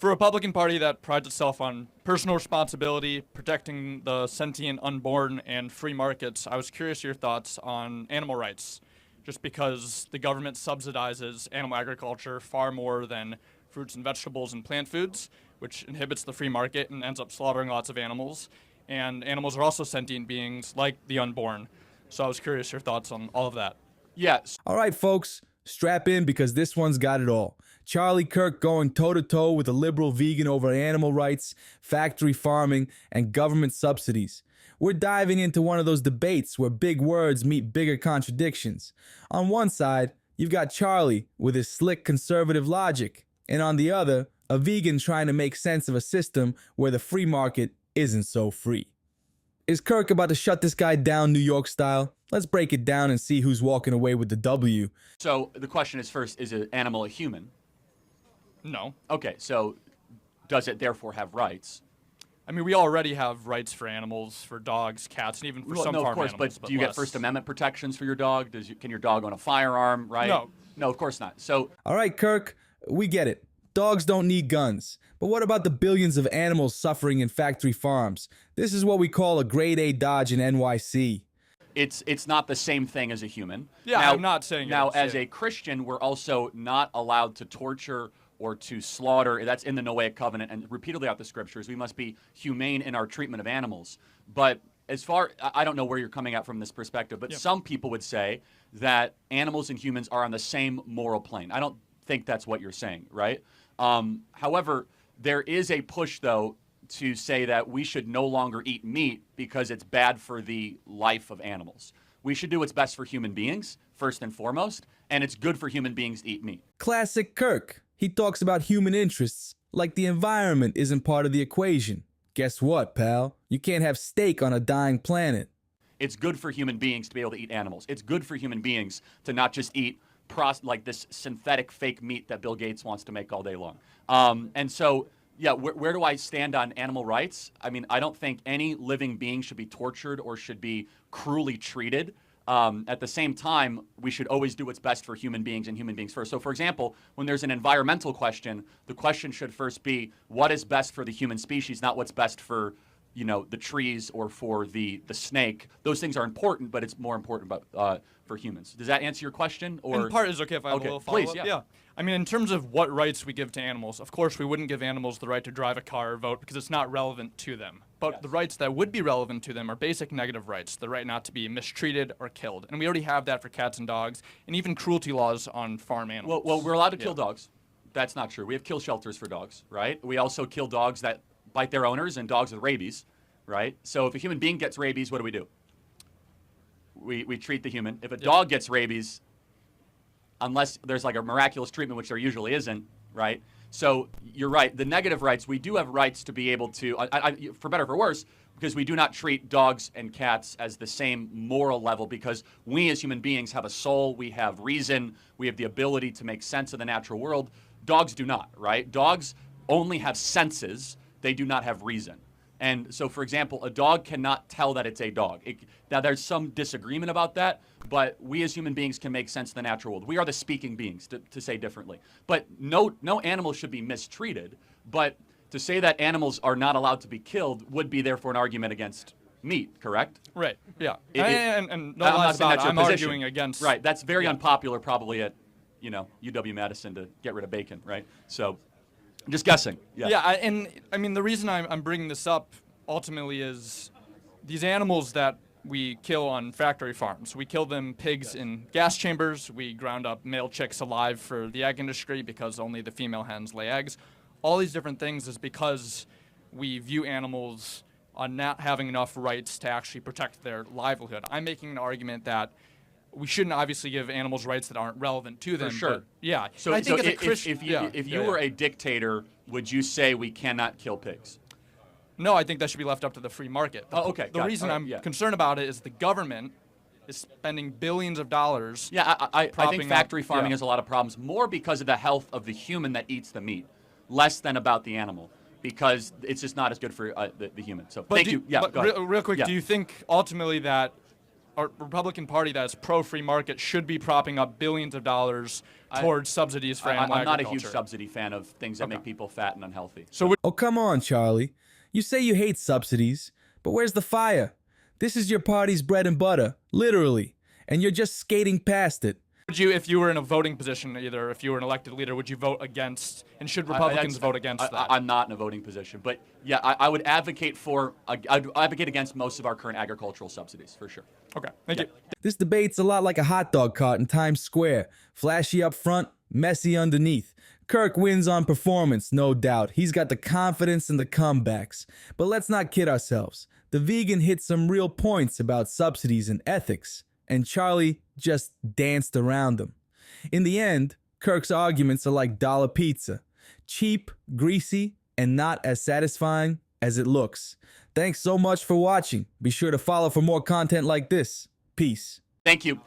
For a Republican Party that prides itself on personal responsibility, protecting the sentient unborn, and free markets, I was curious your thoughts on animal rights, just because the government subsidizes animal agriculture far more than fruits and vegetables and plant foods, which inhibits the free market and ends up slaughtering lots of animals. And animals are also sentient beings like the unborn. So I was curious your thoughts on all of that. Yes. All right, folks, strap in because this one's got it all. Charlie Kirk going toe-to-toe with a liberal vegan over animal rights, factory farming, and government subsidies. We're diving into one of those debates where big words meet bigger contradictions. On one side, you've got Charlie with his slick conservative logic, and on the other, a vegan trying to make sense of a system where the free market isn't so free. Is Kirk about to shut this guy down New York style? Let's break it down and see who's walking away with the W. So the question is first, is an animal a human? No. Okay, so does it therefore have rights? I mean, we already have rights for animals, for dogs, cats, and even for some no, farm of course, animals. but do you get First Amendment protections for your dog? Can your dog own a firearm, right? No. No, of course not. So, all right, Kirk, we get it. Dogs don't need guns. But what about the billions of animals suffering in factory farms? This is what we call a grade A dodge in NYC. It's not the same thing as a human. Yeah, now, I'm not saying Now, it is, as yeah. a Christian, we're also not allowed to torture or to slaughter. That's in the Noahic covenant and repeatedly out the scriptures. We must be humane in our treatment of animals. But as far, I don't know where you're coming at from this perspective, but some people would say that animals and humans are on the same moral plane. I don't think that's what you're saying, right? However, there is a push, though, to say that we should no longer eat meat because it's bad for the life of animals. We should do what's best for human beings, first and foremost, and it's good for human beings to eat meat. Classic Kirk. He talks about human interests like the environment isn't part of the equation. Guess what, pal? You can't have steak on a dying planet. It's good for human beings to be able to eat animals. It's good for human beings to not just eat like this synthetic fake meat that Bill Gates wants to make all day long. And so, yeah, where do I stand on animal rights? I mean, I don't think any living being should be tortured or should be cruelly treated. At the same time, we should always do what's best for human beings and human beings first. So, for example, when there's an environmental question, the question should first be what is best for the human species, not what's best for, the trees or for the snake. Those things are important, but it's more important for humans. Does that answer your question? Or in part is okay if I have a little follow-up. Please, yeah. I mean, in terms of what rights we give to animals, of course, we wouldn't give animals the right to drive a car or vote because it's not relevant to them. But the rights that would be relevant to them are basic negative rights, the right not to be mistreated or killed. And we already have that for cats and dogs, and even cruelty laws on farm animals. Well, we're allowed to kill dogs. That's not true. We have kill shelters for dogs, right? We also kill dogs that bite their owners and dogs with rabies, right? So if a human being gets rabies, what do? We treat the human. If a dog gets rabies, unless there's like a miraculous treatment, which there usually isn't, right? So you're right. The negative rights, we do have rights to be able to, for better or for worse, because we do not treat dogs and cats as the same moral level because we as human beings have a soul, we have reason, we have the ability to make sense of the natural world. Dogs do not, right? Dogs only have senses. They do not have reason. And so, for example, a dog cannot tell that it's a dog. Now, there's some disagreement about that, but we as human beings can make sense of the natural world. We are the speaking beings, to say differently. But no animal should be mistreated. But to say that animals are not allowed to be killed would be, therefore, an argument against meat, correct? Right, yeah. And no lies about it. I'm arguing against... Right, that's very unpopular probably at, UW-Madison to get rid of bacon, right? So... I'm just guessing. Yeah, and I mean, the reason I'm bringing this up ultimately is these animals that we kill on factory farms. We kill them pigs in gas chambers. We ground up male chicks alive for the egg industry because only the female hens lay eggs. All these different things is because we view animals on not having enough rights to actually protect their livelihood. I'm making an argument that we shouldn't obviously give animals rights that aren't relevant to them. For sure. But yeah. So, I think if you were a dictator, would you say we cannot kill pigs? No, I think that should be left up to the free market. Okay. The reason I'm concerned about it is the government is spending billions of dollars. Yeah, I think factory farming has a lot of problems, more because of the health of the human that eats the meat, less than about the animal, because it's just not as good for the human. So thank you. Yeah, but go ahead. Real quick, do you think ultimately that a Republican Party that is pro-free market should be propping up billions of dollars towards subsidies for animal I'm not a agriculture. huge subsidy fan of things that make people fat and unhealthy. So would Oh, come on, Charlie. You say you hate subsidies, but where's the fire? This is your party's bread and butter, literally, and you're just skating past it. you, if you were in a voting position, either if you were an elected leader, would you vote against, and should Republicans vote against that? I'm not in a voting position, but yeah, I would advocate I'd advocate against most of our current agricultural subsidies, for sure. Okay, thank you. This debate's a lot like a hot dog cart in Times Square. Flashy up front, messy underneath. Kirk wins on performance, no doubt. He's got the confidence and the comebacks. But let's not kid ourselves. The vegan hit some real points about subsidies and ethics, and Charlie just danced around them. In the end, Kirk's arguments are like dollar pizza. Cheap, greasy, and not as satisfying as it looks. Thanks so much for watching. Be sure to follow for more content like this. Peace. Thank you.